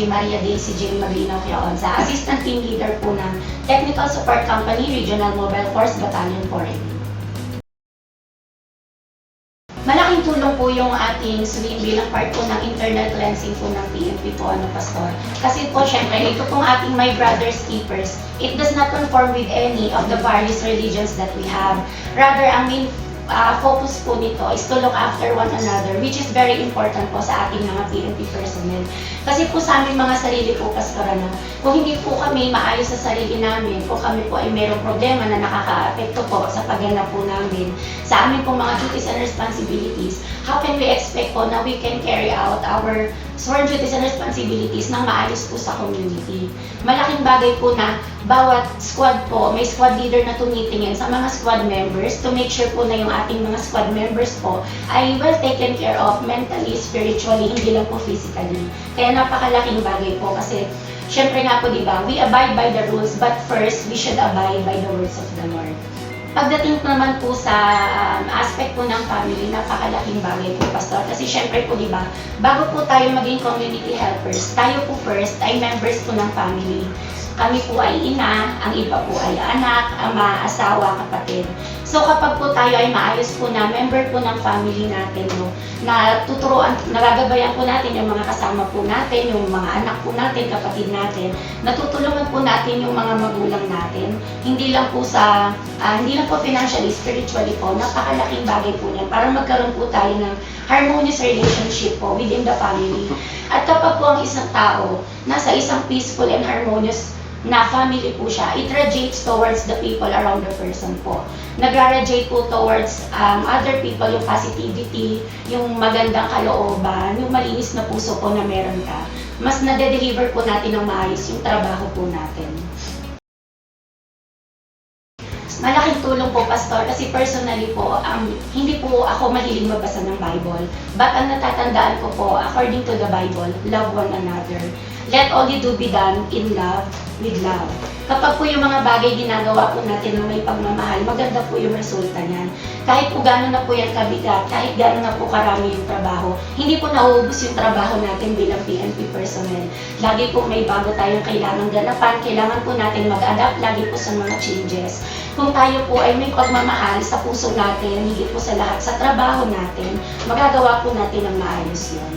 Marjorie Maria Daisy Jane Maglinaw Quionza, Assistant Team Leader po ng Technical Support Company, Regional Mobile Force Battalion 4. Malaking tulong po yung ating swim bilang part po ng internal cleansing po ng PNP po, Pastor. Kasi po, syempre, ito pong ating My Brothers Keepers, it does not conform with any of the various religions that we have. Rather, ang main focus po nito is to look after one another, which is very important po sa ating mga PNP personnel. Kasi po sa aming mga sarili po, Pastor, kung hindi po kami maayos sa sarili namin, kung kami po ay mayroong problema na nakaka-apekto po sa pagganap po namin, sa amin po mga duties and responsibilities, how can we expect po na we can carry out our sworn duties and responsibilities ng maayos po sa community? Malaking bagay po na bawat squad po, may squad leader na tumitingin sa mga squad members to make sure po na yung ating mga squad members po ay well taken care of mentally, spiritually, hindi lang po physically. Kaya napakalaking bagay po kasi syempre nga po, di ba, we abide by the rules, but first, we should abide by the words of the Lord. Pagdating naman po sa aspect po ng family, napakalaking bagay po, Pastor. Kasi syempre po, di ba, bago po tayo maging community helpers, tayo po first ay members po ng family. Kami po ay ina, ang iba po ay anak, ama, asawa, kapatid. So kapag po tayo ay maayos po na member po ng family natin, no, na tuturuan, nagagabayan po natin yung mga kasama po natin, yung mga anak po natin, kapatid natin, natutulungan po natin yung mga magulang natin, hindi lang po financially, spiritually po, napakalaking bagay po niyan para magkaroon po tayo ng harmonious relationship po within the family. At kapag po ang isang tao nasa isang peaceful and harmonious na family po siya, it radiates towards the people around the person po. Nagra-radiate po towards other people yung positivity, yung magandang kalooban, yung malinis na puso po na meron ka. Mas nade-deliver po natin ng maayos yung trabaho po natin. Malaking tulong po, Pastor, kasi personally po, hindi po ako mahilig magbasa ng Bible. But ang natatandaan ko po, according to the Bible, love one another. Let all you do be done in love, with love. Kapag po yung mga bagay ginagawa po natin na may pagmamahal, maganda po yung resulta niyan. Kahit po gano'n na po yan kabigat, kahit gano'n na po karami yung trabaho, hindi po nauubos yung trabaho natin bilang PNP personnel. Lagi po may bago tayong kailangang ganapan, kailangan po natin mag-adapt lagi po sa mga changes. Kung tayo po ay may pagmamahal sa puso natin, higit po sa lahat sa trabaho natin, magagawa po natin ang maayos yun.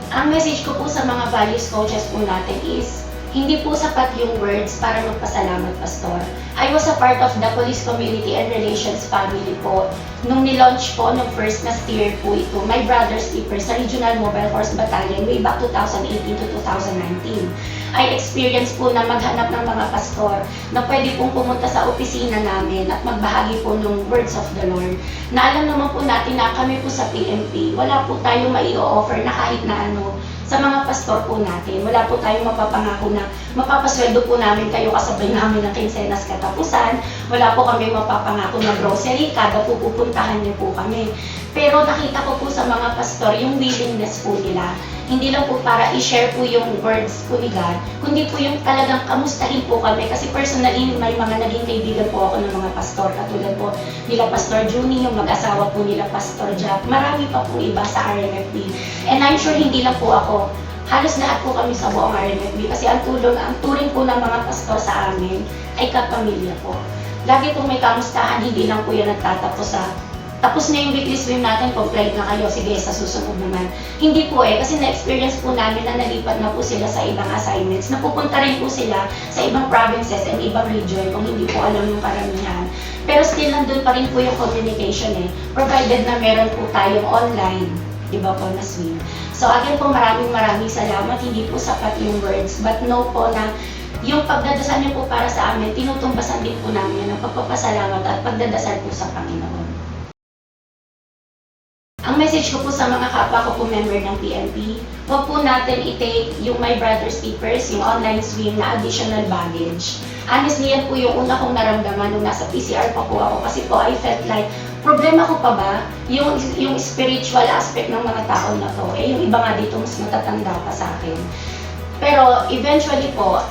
Ang message ko po sa mga values coaches po natin is, hindi po sapat yung words para magpasalamat, Pastor. I was a part of the Police Community and Relations family po. Nung nilaunch po, nung first na steer po ito, My Brothers Keepers sa Regional Mobile Force Battalion way back 2018 to 2019. I experienced po na maghanap ng mga pastor na pwede pong pumunta sa opisina namin at magbahagi po ng words of the Lord. Na alam naman po natin na kami po sa PNP, wala po tayong mai-offer na kahit na ano sa mga pastor po natin. Wala po tayong mapapangako na mapapasweldo po namin kayo kasabay namin ng kinsenas katapusan. Wala po kami mapapangako na grocery, kada po pupuntahan niyo po kami. Pero nakita ko po sa mga pastor yung willingness po nila. Hindi lang po para i-share po yung words po ni God, kundi po yung talagang kamustahin po kami. Kasi personally, may mga naging kaibigan po ako ng mga pastor. Katulad po nila Pastor Junie, yung mag-asawa po nila Pastor Jack. Marami pa po iba sa RMFB. And I'm sure hindi lang po ako, halos lahat po kami sa buong RMFB. Kasi ang turing po ng mga pastor sa amin ay kapamilya po. Lagi po may kamustahan, hindi lang po yan nagtatapos sa tapos na yung weekly swim natin, complain na kayo, sige, sa susunod naman. Hindi po kasi na-experience po namin na nalipat na po sila sa ibang assignments. Napupunta rin po sila sa ibang provinces and ibang region kung hindi po alam yung karamihan. Pero still, nandun pa rin po yung communication provided na meron po tayong online, di ba po, na swim. So again po, maraming salamat. Hindi po sapat yung words, but know po na yung pagdadasal niyo po para sa amin, tinutumbasan din po namin ng pagpapasalamat at pagdadasal po sa Panginoon. Ang message ko po sa mga kapwa ko po member ng PNP, huwag po natin i-take yung My Brothers Keepers, yung online swim na additional baggage. Honestly, yan po yung una kong naramdaman nung nasa PCR pa po ako kasi po I felt like, problema ko pa ba yung spiritual aspect ng mga tao na to? Yung iba nga dito mas matatanda pa sa akin. Pero eventually po,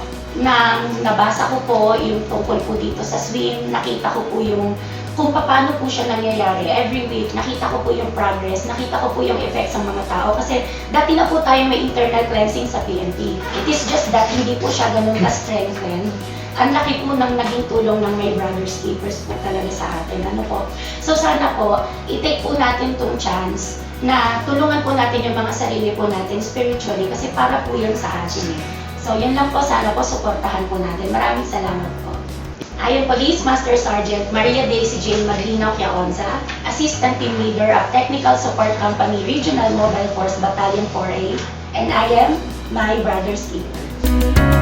nabasa ko po yung tungkol po dito sa swim, nakita ko po yung kung paano po siya nangyayari. Every week, nakita ko po yung progress, nakita ko po yung effects ng mga tao. Kasi dati na po tayo may internal cleansing sa PNP. It is just that hindi po siya ganun ka-strengthen. Ang laki po ng naging tulong ng My Brothers Keepers po talaga sa atin. Ano po? So sana po, i-take po natin tong chance na tulungan po natin yung mga sarili po natin spiritually kasi para po yun sa atin eh. So yun lang po, sana po suportahan po natin. Maraming salamat po. Ayon Police Master Sergeant Maria Daisy Jane Maglinaw Quiaonza, Assistant Team Leader of Technical Support Company Regional Mobile Force Battalion 4A, and I am My Brothers Keeper.